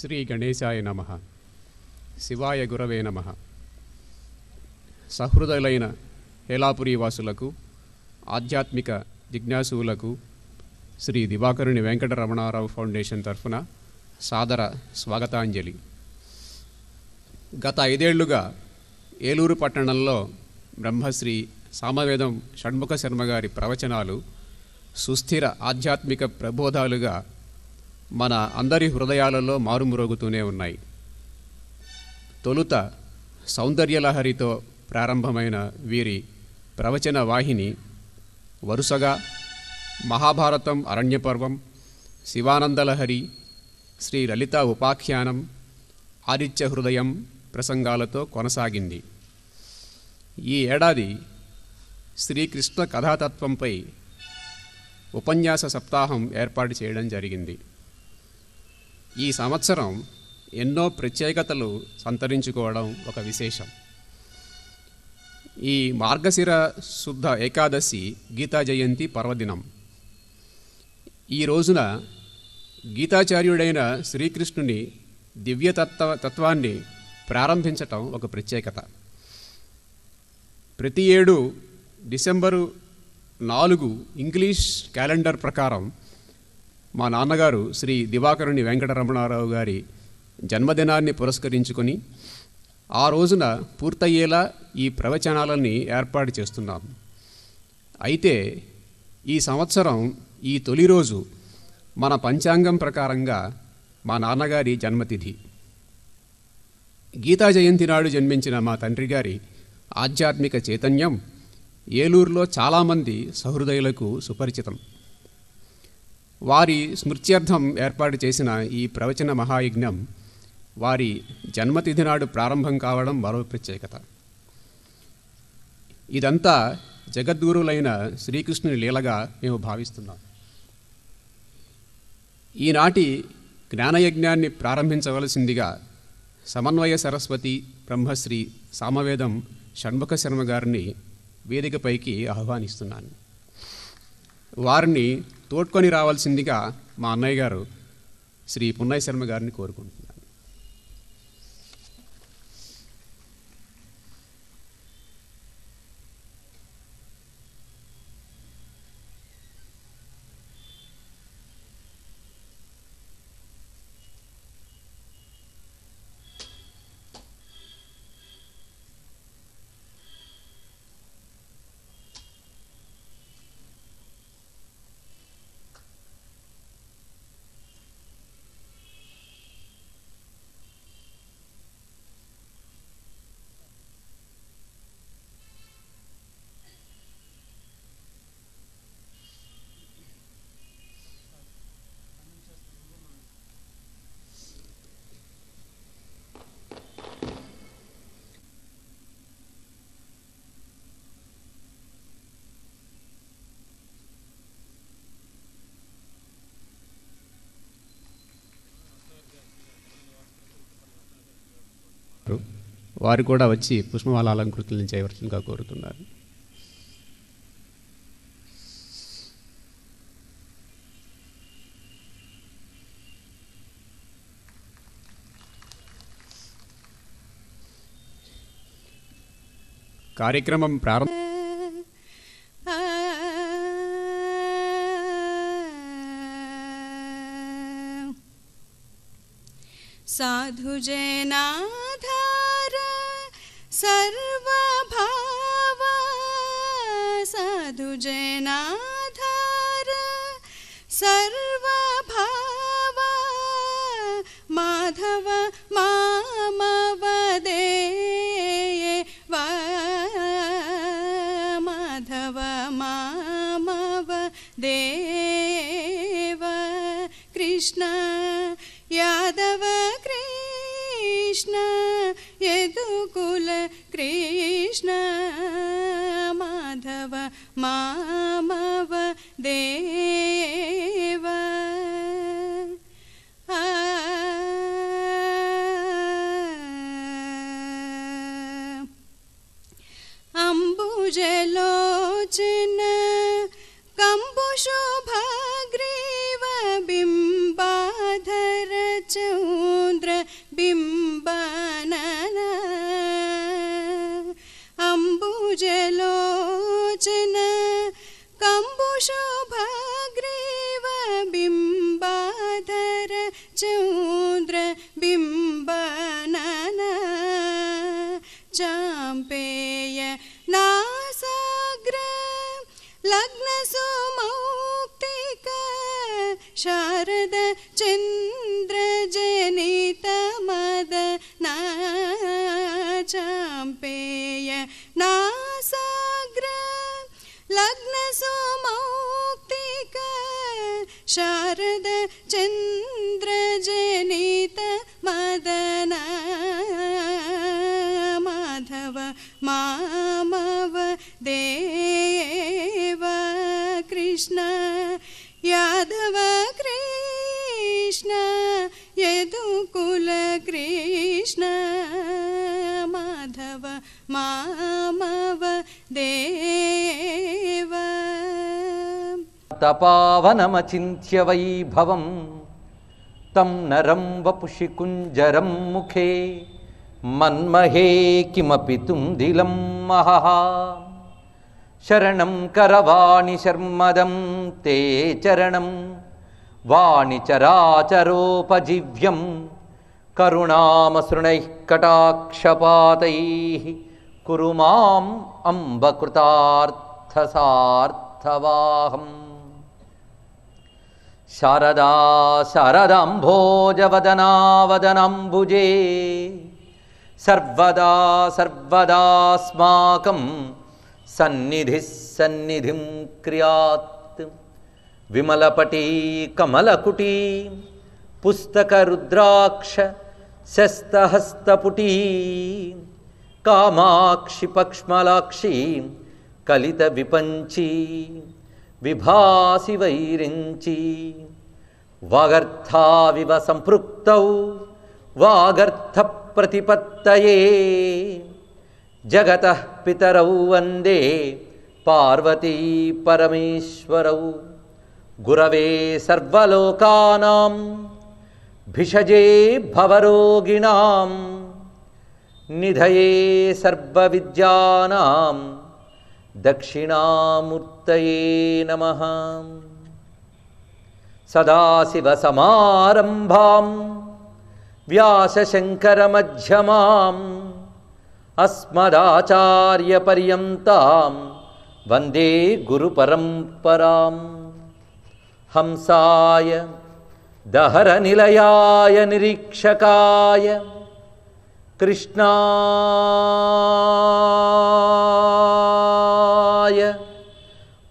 శ్రీ గణేశాయ నమః. శివాయ గురవే నమః. సహృదయులైన హేలాపురి వాసులకు, ఆధ్యాత్మిక జిజ్ఞాసువులకు శ్రీ దివాకరుని వెంకటరమణారావు ఫౌండేషన్ తరఫున సాదర స్వాగతాంజలి. గత 5 ఏళ్లుగా ఏలూరు పట్టణంలో బ్రహ్మశ్రీ సామవేదం షణ్ముఖ శర్మ గారి ప్రవచనాలు సుస్థిర ఆధ్యాత్మిక ప్రబోధాలుగా మన అందరి హృదయాలలో మారుమ్రోగుతూనే ఉన్నాయి. తొలుత సౌందర్యలహరితో ప్రారంభమైన వీరి ప్రవచన వాహిని వరుసగా మహాభారతం అరణ్యపర్వం, శివానందలహరి, శ్రీ లలిత ఉపాఖ్యానం, ఆదిత్య హృదయం ప్రసంగాలతో కొనసాగింది. ఈ ఏడాది శ్రీకృష్ణ కథాతత్వంపై ఉపన్యాస సప్తాహం ఏర్పాటు చేయడం జరిగింది. ఈ సంవత్సరం ఎన్నో ప్రత్యేకతలు సంతరించుకోవడం ఒక విశేషం. ఈ మార్గశిర శుద్ధ ఏకాదశి గీతా జయంతి పర్వదినం. ఈ రోజున గీతాచార్యుడైన శ్రీకృష్ణుని తత్వాన్ని ప్రారంభించటం ఒక ప్రత్యేకత. ప్రతి ఏడు డిసెంబరు 4 ఇంగ్లీష్ క్యాలెండర్ ప్రకారం మా నాన్నగారు శ్రీ దివాకరుని వెంకటరమణారావు గారి జన్మదినాన్ని పురస్కరించుకొని ఆ రోజున పూర్తయ్యేలా ఈ ప్రవచనాలని ఏర్పాటు చేస్తున్నాం. అయితే ఈ సంవత్సరం ఈ తొలి రోజు మన పంచాంగం ప్రకారంగా మా నాన్నగారి జన్మతిథి. గీతా జయంతి నాడు జన్మించిన మా తండ్రి గారి ఆధ్యాత్మిక చైతన్యం ఏలూరులో చాలామంది సహృదయులకు సుపరిచితం. వారి స్మృత్యర్థం ఏర్పాటు చేసిన ఈ ప్రవచన మహాయజ్ఞం వారి జన్మతిథి నాడు ప్రారంభం కావడం మరో ప్రత్యేకత. ఇదంతా జగద్గురులైన శ్రీకృష్ణుని లీలగా మేము భావిస్తున్నాం. ఈనాటి జ్ఞానయజ్ఞాన్ని ప్రారంభించవలసిందిగా సమన్వయ సరస్వతి బ్రహ్మశ్రీ సామవేదం షణ్ముఖ శర్మ గారిని వేదికపైకి ఆహ్వానిస్తున్నాను. వారిని తోడ్కొని రావాల్సిందిగా మా అన్నయ్య గారు శ్రీ పున్నయ్య శర్మ గారిని కోరుకుంటున్నాను. వారు కూడా వచ్చి పుష్పమాల అలంకృతులను చేయవలసిందిగా కోరుతున్నారు. కార్యక్రమం ప్రారంభం సాధుజనాధార సర్వభావ సాధుజనాధార సర్వభావ మాధవ మామవదేవ మాధవ మామవదేవ కృష్ణ యాదవ కృష్ణ యదుకుల కృష్ణ మాధవ మామవ దేవ అంబుజలోచన కంబుశోభాగ్రీవ బింబాధర చౌంద शुभग्रीव बिम्बाधर चौन्द्र बिम्बनन चाम्पेय नासाग्र लग्न सुमौक्तिक शारद चन्द्र जनित मदन चाम्पेय नासाग्र लग्न सुमौक्तिक शारद चन्द्र जनित मदन माधव मामव देव कृष्ण यादव कृष्ण यदुकुल कृष्ण माधव मामव देव तपावनमचिन्त्य वैभवं तं नरं वपुषि कुञ्जरं मुखे मन्महे किमपि तुन्दिलं महः शरणं करवाणि शर्मदं ते चरणं वाणिचराचरोपजीव्यं करुणामसृणैः कटाक्षपातैः कुरु माम् अम्ब कृतार्थसार्थवाहम् शारदा शारदाम्भोजवदनावदनाम्बुजे सर्वदा सर्वदास्माकं सन्निधिः सन्निधिं क्रियात् विमलपटी कमलकुटी पुस्तकरुद्राक्ष शस्तहस्तपुटी कामाक्षि पक्ष्मलाक्षी कलितविपञ्ची विभासि वैरिञ्ची वागर्थाविव सम्पृक्तौ वागर्थप्रतिपत्तये जगतः पितरौ वन्दे पार्वती परमेश्वरौ गुरवे सर्वलोकानां भिषजे भवरोगिणां निधये सर्वविद्यानां दक्षिणामूर्तये नमः। सदाशिवसमारम्भां व्यासशङ्करमध्यमाम् अस्मदाचार्यपर्यन्तां वन्दे गुरुपरम्पराम्। हंसाय दहरनिलयाय निरीक्षकाय कृष्णाय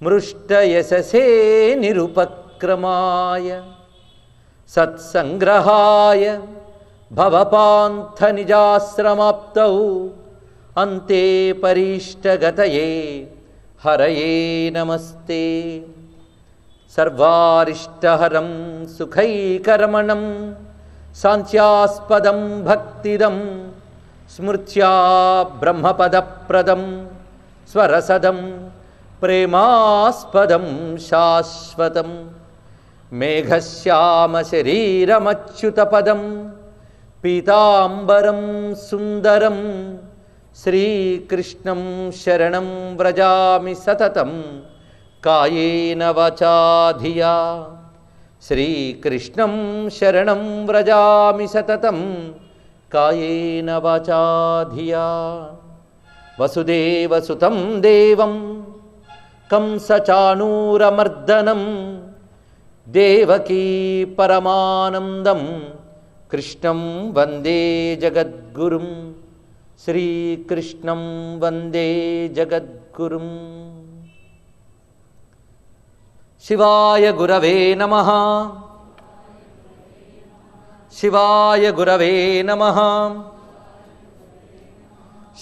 मृष्टयशसे निरुपक्रमाय सत्संग्रहाय भवपान्थनिजाश्रमाप्तौ अन्ते परीष्टगतये हरये नमस्ते। सर्वारिष्टहरं सुखैकरमणं शान्त्यास्पदं भक्तिदं स्मृत्या ब्रह्मपदप्रदं स्वरसदं प्रेमास्पदं शाश्वतं मेघश्यामशरीरमच्युतपदं पीताम्बरं सुन्दरं श्रीकृष्णं शरणं व्रजामि सततं कायेन वाचा धिया। श्रीकृष्णं शरणं व्रजामि सततं कायेन वाचा धिया। वसुदेवसुतं देवं कंसचाणूरमर्दनं देवकी परमानन्दं कृष्णं वन्दे जगद्गुरुं श्रीकृष्णं वन्दे जगद्गुरुम्। शिवाय गुरवे नमः। शिवाय गुरवे नमः।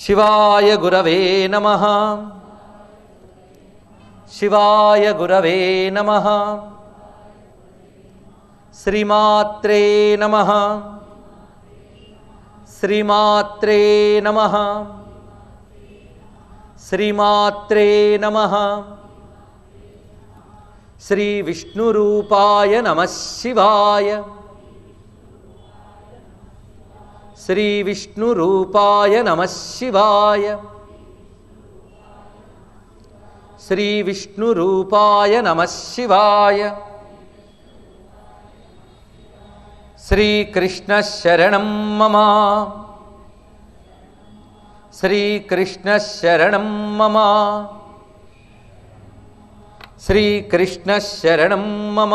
शिवाय गुरवे नमः। शिवाय गुरवे नमः। श्रीमात्रे नमः। श्रीमात्रे नमः। श्रीमात्रे नमः। श्री विष्णुरूपाय नमः शिवाय। श्री विष्णुरूपाय नमः शिवाय। శ్రీ విష్ణురూపాయ నమః శివాయ. శ్రీకృష్ణ శరణం మమ. శ్రీకృష్ణ శరణం మమ. శ్రీకృష్ణ శరణం మమ.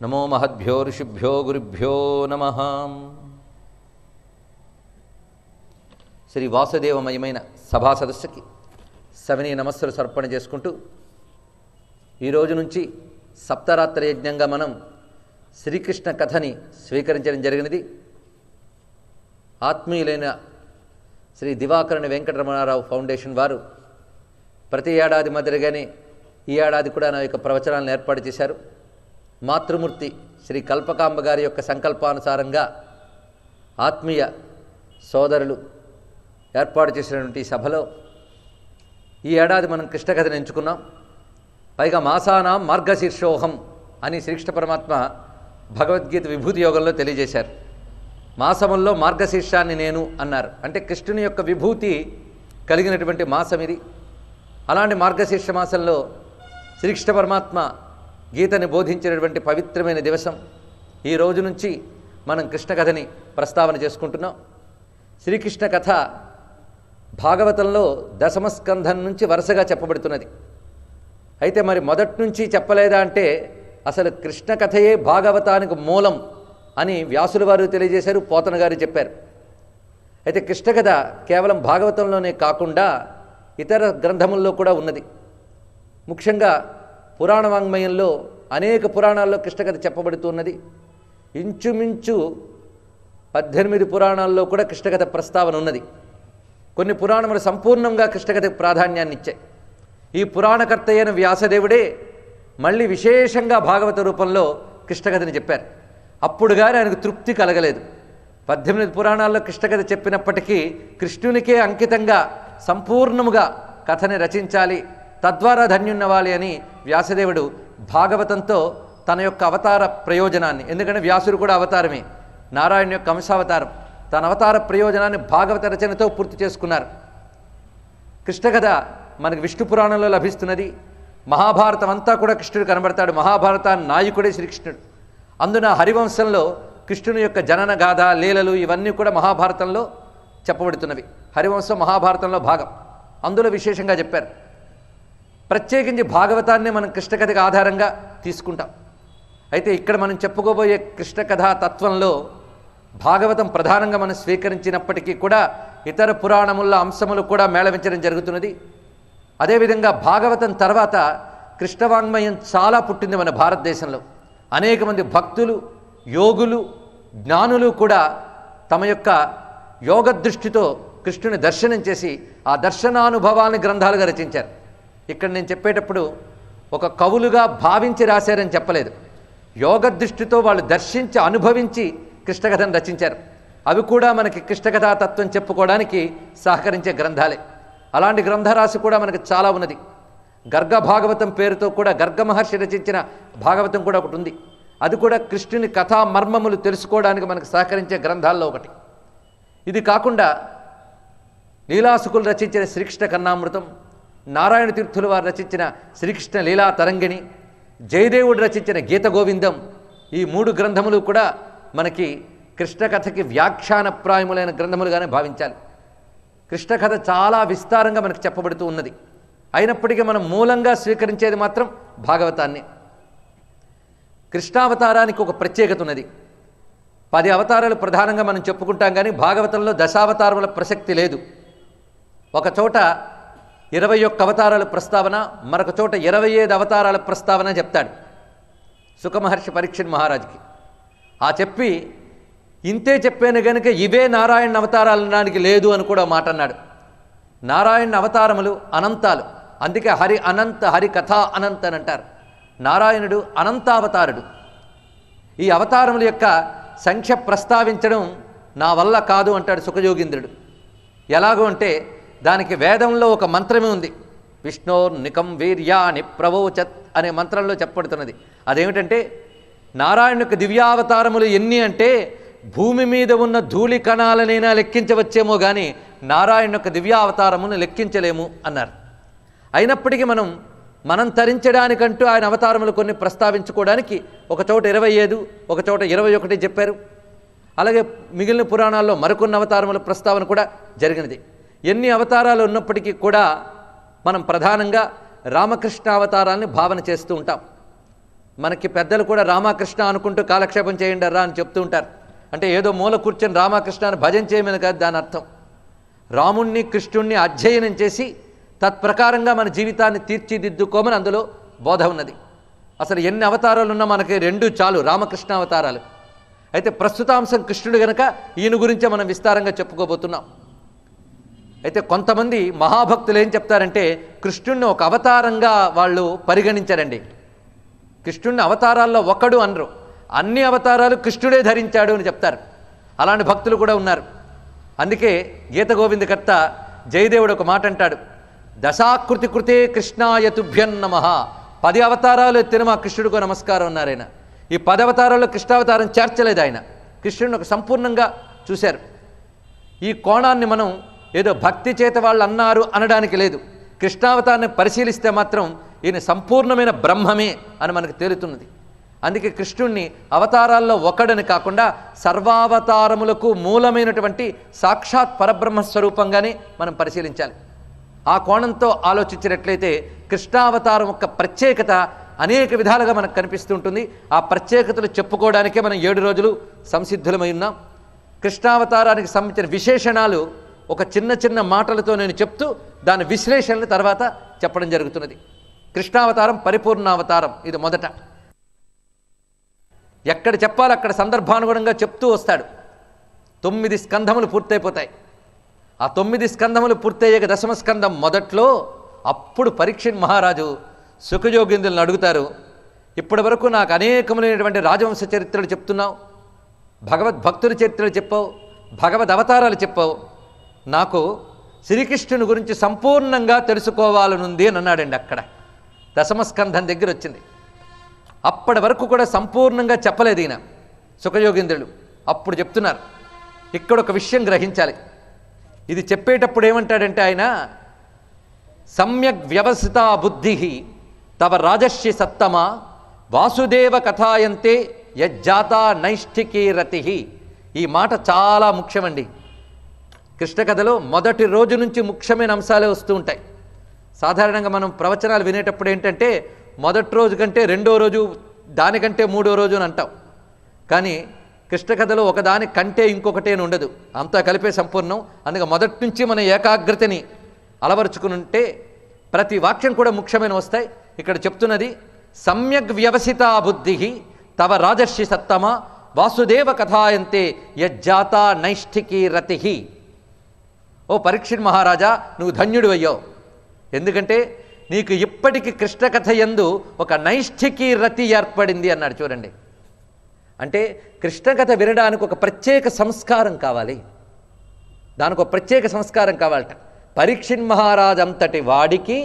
నమో మహద్భ్యో ఋషిభ్యో గురుభ్యో నమః. శ్రీ వాసుదేవమయమైన సభా సదస్సుకి సవినయ నమస్సులు సమర్పణ చేసుకుంటూ ఈరోజు నుంచి సప్తరాత్రి యజ్ఞంగా మనం శ్రీకృష్ణ కథని స్వీకరించడం జరిగినది. ఆత్మీయులైన శ్రీ దివాకరణ వెంకటరమణారావు ఫౌండేషన్ వారు ప్రతి ఏడాది మాదిరిగానే ఈ ఏడాది కూడా నా యొక్క ప్రవచనాలను ఏర్పాటు చేశారు. మాతృమూర్తి శ్రీ కల్పకాంబ గారి యొక్క సంకల్పానుసారంగా ఆత్మీయ సోదరులు ఏర్పాటు చేసినటువంటి సభలో ఈ ఏడాది మనం కృష్ణ కథను ఎంచుకున్నాం. పైగా మాసానాం మార్గశీర్షోహం అని శ్రీకృష్ణ పరమాత్మ భగవద్గీత విభూతి యోగంలో తెలియజేశారు. మాసముల్లో మార్గశీర్షాన్ని నేను అన్నారు. అంటే కృష్ణుని యొక్క విభూతి కలిగినటువంటి మాసం ఇది. అలాంటి మార్గశీర్ష మాసంలో శ్రీకృష్ణ పరమాత్మ గీతని బోధించినటువంటి పవిత్రమైన దివసం. ఈ రోజు నుంచి మనం కృష్ణ కథని ప్రస్తావన చేసుకుంటున్నాం. శ్రీకృష్ణ కథ భాగవతంలో దశమస్కంధం నుంచి వరుసగా చెప్పబడుతున్నది. అయితే మరి మొదటి నుంచి చెప్పలేదా అంటే అసలు కృష్ణ కథయే భాగవతానికి మూలం అని వ్యాసుల వారు తెలియజేశారు, పోతన గారు చెప్పారు. అయితే కృష్ణ కథ కేవలం భాగవతంలోనే కాకుండా ఇతర గ్రంథముల్లో కూడా ఉన్నది. ముఖ్యంగా పురాణ వాంగ్మయంలో అనేక పురాణాల్లో కృష్ణ కథ చెప్పబడుతున్నది. ఇంచుమించు 18 పురాణాల్లో కూడా కృష్ణ కథ ప్రస్తావన ఉన్నది. కొన్ని పురాణములు సంపూర్ణంగా కృష్ణ కథకు ప్రాధాన్యాన్ని ఇచ్చాయి. ఈ పురాణకర్త అయిన వ్యాసదేవుడే మళ్ళీ విశేషంగా భాగవత రూపంలో కృష్ణ కథని చెప్పారు. అప్పుడు కానీ ఆయనకు తృప్తి కలగలేదు. 18 పురాణాల్లో కృష్ణ కథ చెప్పినప్పటికీ కృష్ణునికే అంకితంగా సంపూర్ణముగా కథని రచించాలి, తద్వారా ధన్యున్నవాలి అని వ్యాసదేవుడు భాగవతంతో తన యొక్క అవతార ప్రయోజనాన్ని, ఎందుకంటే వ్యాసుడు కూడా అవతారమే, నారాయణ యొక్క అంశావతారం, తన అవతార ప్రయోజనాన్ని భాగవత రచనతో పూర్తి చేసుకున్నారు. కృష్ణ కథ మనకు విష్ణు పురాణంలో లభిస్తున్నది. మహాభారతం అంతా కూడా కృష్ణుడు కనబడతాడు. మహాభారత నాయకుడే శ్రీకృష్ణుడు. అందున హరివంశంలో కృష్ణుని యొక్క జనన గాథ, లీలలు ఇవన్నీ కూడా మహాభారతంలో చెప్పబడుతున్నవి. హరివంశం మహాభారతంలో భాగం, అందులో విశేషంగా చెప్పారు. ప్రత్యేకించి భాగవతాన్ని మనం కృష్ణ కథకు ఆధారంగా తీసుకుంటాం. అయితే ఇక్కడ మనం చెప్పుకోబోయే కృష్ణ కథా తత్వంలో భాగవతం ప్రధానంగా మనం స్వీకరించినప్పటికీ కూడా ఇతర పురాణముల అంశములు కూడా మేళవించడం జరుగుతున్నది. అదేవిధంగా భాగవతం తర్వాత కృష్ణవాంగ్మయం చాలా పుట్టింది మన భారతదేశంలో. అనేక మంది భక్తులు, యోగులు, జ్ఞానులు కూడా తమ యొక్క యోగ దృష్టితో కృష్ణుని దర్శనం చేసి ఆ దర్శనానుభవాన్ని గ్రంథాలుగా రచించారు. ఇక్కడ నేను చెప్పేటప్పుడు ఒక కవులుగా భావించి రాశారని చెప్పలేదు. యోగ దృష్టితో వాళ్ళు దర్శించి అనుభవించి కృష్ణకథను రచించారు. అవి కూడా మనకి కృష్ణకథా తత్వం చెప్పుకోవడానికి సహకరించే గ్రంథాలే. అలాంటి గ్రంథరాశి కూడా మనకు చాలా ఉన్నది. గర్గ భాగవతం పేరుతో కూడా గర్గ మహర్షి రచించిన భాగవతం కూడా ఒకటి ఉంది. అది కూడా కృష్ణుని కథా మర్మములు తెలుసుకోవడానికి మనకు సహకరించే గ్రంథాల్లో ఒకటి. ఇది కాకుండా లీలాసుకులు రచించిన శ్రీకృష్ణ కన్నామృతం, నారాయణ తీర్థుల వారు రచించిన శ్రీకృష్ణ లీలా తరంగిణి, జయదేవుడు రచించిన గీత గోవిందం, ఈ 3 గ్రంథములు కూడా మనకి కృష్ణ కథకి వ్యాఖ్యానప్రాయములైన గ్రంథములుగానే భావించాలి. కృష్ణ కథ చాలా విస్తారంగా మనకు చెప్పబడుతూ ఉన్నది. అయినప్పటికీ మనం మూలంగా స్వీకరించేది మాత్రం భాగవతాన్ని. కృష్ణావతారానికి ఒక ప్రత్యేకత ఉన్నది. 10 అవతారాలు ప్రధానంగా మనం చెప్పుకుంటాం, కానీ భాగవతంలో దశావతారముల ప్రసక్తి లేదు. ఒక చోట 21 అవతారాల ప్రస్తావన, మరొక చోట 25 అవతారాల ప్రస్తావన చెప్తాడు సుఖమహర్షి పరీక్షణ్ మహారాజుకి. ఆ చెప్పి ఇంతే చెప్పాను కనుక ఇవే నారాయణ అవతారాలు అనడానికి లేదు అని కూడా మాట అన్నాడు. నారాయణ అవతారములు అనంతాలు, అందుకే హరి అనంత, హరి కథా అనంత అని అంటారు. నారాయణుడు అనంతావతారుడు. ఈ అవతారముల యొక్క సంఖ్య ప్రస్తావించడం నా వల్ల కాదు అంటాడు సుఖయోగీంద్రుడు. ఎలాగో అంటే దానికి వేదంలో ఒక మంత్రమే ఉంది. విష్ణోర్నికం వీర్యాని ప్రవోచత్ అనే మంత్రంలో చెప్పబడుతున్నది. అదేమిటంటే నారాయణ యొక్క దివ్యావతారములు ఎన్ని అంటే భూమి మీద ఉన్న ధూళి కణాలనైనా లెక్కించవచ్చేమో కానీ నారాయణ యొక్క దివ్యావతారమును లెక్కించలేము అన్నారు. అయినప్పటికీ మనం తరించడానికంటూ ఆయన అవతారములు కొన్ని ప్రస్తావించుకోవడానికి ఒక చోట 25, ఒక చోట 21 చెప్పారు. అలాగే మిగిలిన పురాణాల్లో మరికొన్ని అవతారముల ప్రస్తావన కూడా జరిగినది. ఎన్ని అవతారాలు ఉన్నప్పటికీ కూడా మనం ప్రధానంగా రామకృష్ణ అవతారాన్ని భావన చేస్తూ ఉంటాం. మనకి పెద్దలు కూడా రామకృష్ణ అనుకుంటూ కాలక్షేపం చేయండి రా అని చెప్తూ ఉంటారు. అంటే ఏదో మూల కూర్చొని రామకృష్ణ అని భజన చేయమని కాదు దాని అర్థం. రాముణ్ణి కృష్ణుణ్ణి అధ్యయనం చేసి తత్ప్రకారంగా మన జీవితాన్ని తీర్చిదిద్దుకోమని అందులో బోధ ఉన్నది. అసలు ఎన్ని అవతారాలు ఉన్నా మనకి 2 చాలు, రామకృష్ణ అవతారాలు. అయితే ప్రస్తుతాంశం కృష్ణుడు గనక ఈయన గురించే మనం విస్తారంగా చెప్పుకోబోతున్నాం. అయితే కొంతమంది మహాభక్తులు ఏం చెప్తారంటే కృష్ణుడిని ఒక అవతారంగా వాళ్ళు పరిగణించారండి. కృష్ణుడిని అవతారాల్లో ఒకడు అనరు, అన్ని అవతారాలు కృష్ణుడే ధరించాడు అని చెప్తారు. అలాంటి భక్తులు కూడా ఉన్నారు. అందుకే గీత గోవిందకర్త జయదేవుడు ఒక మాట అంటాడు, దశాకృతి కృతే కృష్ణాయ తుభ్యం నమః. 10 అవతారాలు ఎత్తిన మా కృష్ణుడికో నమస్కారం అన్నారు ఆయన. ఈ 10 అవతారాల్లో కృష్ణావతారం చేర్చలేదు ఆయన. కృష్ణుడిని ఒక సంపూర్ణంగా చూశారు. ఈ కోణాన్ని మనం ఏదో భక్తి చేత వాళ్ళు అన్నారు అనడానికి లేదు. కృష్ణావతారాన్ని పరిశీలిస్తే మాత్రం ఈయన సంపూర్ణమైన బ్రహ్మమే అని మనకు తేలుతున్నది. అందుకే కృష్ణుణ్ణి అవతారాల్లో ఒకడని కాకుండా సర్వావతారములకు మూలమైనటువంటి సాక్షాత్ పరబ్రహ్మ స్వరూపంగానే మనం పరిశీలించాలి. ఆ కోణంతో ఆలోచించినట్లయితే కృష్ణావతారం యొక్క ప్రత్యేకత అనేక విధాలుగా మనకు కనిపిస్తూ ఉంటుంది. ఆ ప్రత్యేకతలు చెప్పుకోవడానికే మనం 7 రోజులు సంసిద్ధులమై ఉన్నాం. కృష్ణావతారానికి సంబంధించిన విశేషణాలు ఒక చిన్న మాటలతో నేను చెప్తూ దాని విశ్లేషణలు తర్వాత చెప్పడం జరుగుతున్నది. కృష్ణావతారం పరిపూర్ణావతారం, ఇది మొదట. ఎక్కడ చెప్పాలి అక్కడ సందర్భానుగుణంగా చెప్తూ వస్తాడు. 9 స్కంధములు పూర్తయిపోతాయి. ఆ 9 స్కంధములు పూర్తయ్యాక 10వ స్కంధం మొదట్లో అప్పుడు పరీక్షిత్ మహారాజు సుఖయోగిందులను అడుగుతారు, ఇప్పటి వరకు నాకు అనేకములైనటువంటి రాజవంశ చరిత్రలు చెప్తున్నావు, భగవద్భక్తుల చరిత్రలు చెప్పావు, భగవద్ అవతారాలు చెప్పావు, నాకు శ్రీకృష్ణుని గురించి సంపూర్ణంగా తెలుసుకోవాలనుంది అని అన్నాడండి. అక్కడ 10వ స్కంధం దగ్గర వచ్చింది. అప్పటి వరకు కూడా సంపూర్ణంగా చెప్పలేదు ఈయన సుఖయోగేంద్రులు. అప్పుడు చెప్తున్నారు. ఇక్కడ ఒక విషయం గ్రహించాలి. ఇది చెప్పేటప్పుడు ఏమంటాడంటే ఆయన, సమ్యక్ వ్యవసితా బుద్ధి తవ రాజర్షి సత్తమ వాసుదేవ కథాయంతే యజ్జాతా నైష్ఠికీ రతి. ఈ మాట చాలా ముఖ్యమండి. కృష్ణ కథలో మొదటి రోజు నుంచి ముఖ్యమైన అంశాలే వస్తూ ఉంటాయి. సాధారణంగా మనం ప్రవచనాలు వినేటప్పుడు ఏంటంటే మొదటి రోజు కంటే 2వ రోజు, దానికంటే 3వ రోజు అని అంటాం. కానీ కృష్ణ కథలో ఒకదాని కంటే ఇంకొకటి అని ఉండదు, అంతా కలిపే సంపూర్ణం. అందుకే మొదటి నుంచి మన ఏకాగ్రతని అలవరుచుకుని ఉంటే ప్రతి వాక్యం కూడా ముఖ్యమైన వస్తాయి. ఇక్కడ చెప్తున్నది సమ్యక్ వ్యవసితా బుద్ధి తవ రాజర్షి సత్తమ వాసుదేవ కథాయంతే యజ్జాతా నైష్ఠికీ రతి. ఓ పరీక్షిత్ మహారాజా, నువ్వు ధన్యుడు అయ్యావు. ఎందుకంటే నీకు ఇప్పటికీ కృష్ణ కథ యందు ఒక నైష్ఠికీ రతి ఏర్పడింది అన్నాడు. చూడండి, అంటే కృష్ణ కథ వినడానికి ఒక ప్రత్యేక సంస్కారం కావాలి, దానికి ఒక ప్రత్యేక సంస్కారం కావాలట. పరీక్షిత్ మహారాజ్ అంతటి వాడికి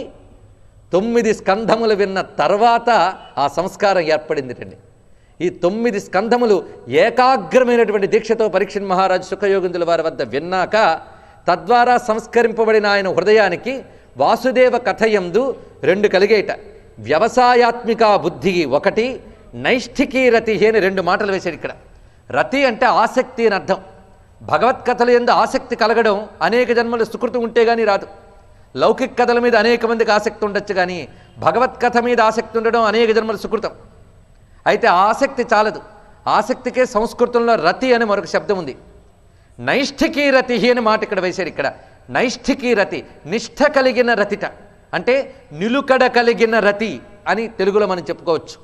9 స్కంధములు విన్న తర్వాత ఆ సంస్కారం ఏర్పడిందిటండి. ఈ 9 స్కంధములు ఏకాగ్రమైనటువంటి దీక్షతో పరీక్షిత్ మహారాజు సుఖయోగిందుల వారి వద్ద విన్నాక తద్వారా సంస్కరింపబడిన ఆయన హృదయానికి వాసుదేవ కథయందు 2 కలిగేట. వ్యవసాయాత్మిక బుద్ధి 1, నైష్ఠికీ రతి అని 2 మాటలు వేశాడు ఇక్కడ. రతి అంటే ఆసక్తి అని అర్థం. భగవత్కథల యందు ఆసక్తి కలగడం అనేక జన్మలు సుకృతం ఉంటే కానీ రాదు. లౌకిక కథల మీద అనేక మందికి ఆసక్తి ఉండొచ్చు, కానీ భగవత్కథ మీద ఆసక్తి ఉండడం అనేక జన్మలు సుకృతం. అయితే ఆసక్తి చాలదు, ఆసక్తికే సంస్కృతంలో రతి అని మరొక శబ్దం ఉంది. నైష్ఠికీ రతి అని మాట ఇక్కడ వేశారు. ఇక్కడ నైష్ఠికీ రతి, నిష్ఠ కలిగిన రతిట, అంటే నిలుకడ కలిగిన రతి అని తెలుగులో మనం చెప్పుకోవచ్చు.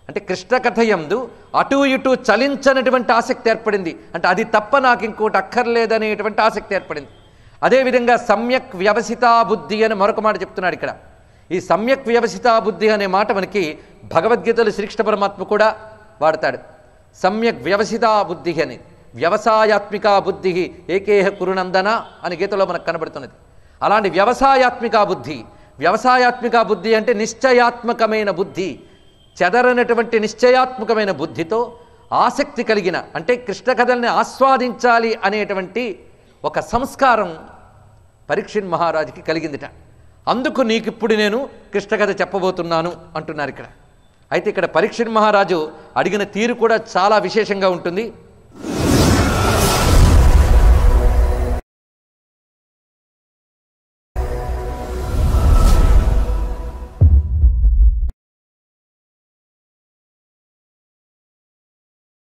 అంటే కృష్ణ కథ యందు అటు ఇటు చలించనటువంటి ఆసక్తి ఏర్పడింది. అంటే అది తప్ప నాకు ఇంకోటి అక్కర్లేదనేటువంటి ఆసక్తి ఏర్పడింది. అదేవిధంగా సమ్యక్ వ్యవసితా బుద్ధి అని మరొక మాట చెప్తున్నాడు ఇక్కడ. ఈ సమ్యక్ వ్యవసితా బుద్ధి అనే మాట మనకి భగవద్గీతలో శ్రీకృష్ణ పరమాత్మ కూడా వాడతాడు. సమ్యక్ వ్యవసితా బుద్ధి అని, వ్యవసాయాత్మిక బుద్ధి ఏకేహ కురునందన అని గీతలో మనకు కనబడుతున్నది. అలాంటి వ్యవసాయాత్మిక బుద్ధి, వ్యవసాయాత్మిక బుద్ధి అంటే నిశ్చయాత్మకమైన బుద్ధి, చెదరనటువంటి నిశ్చయాత్మకమైన బుద్ధితో ఆసక్తి కలిగిన, అంటే కృష్ణ కథల్ని ఆస్వాదించాలి అనేటువంటి ఒక సంస్కారం పరీక్షిత్ మహారాజుకి కలిగిందిట. అందుకు నీకిప్పుడు నేను కృష్ణ కథ చెప్పబోతున్నాను అంటున్నారు ఇక్కడ. అయితే ఇక్కడ పరీక్షిత్ మహారాజు అడిగిన తీరు కూడా చాలా విశేషంగా ఉంటుంది.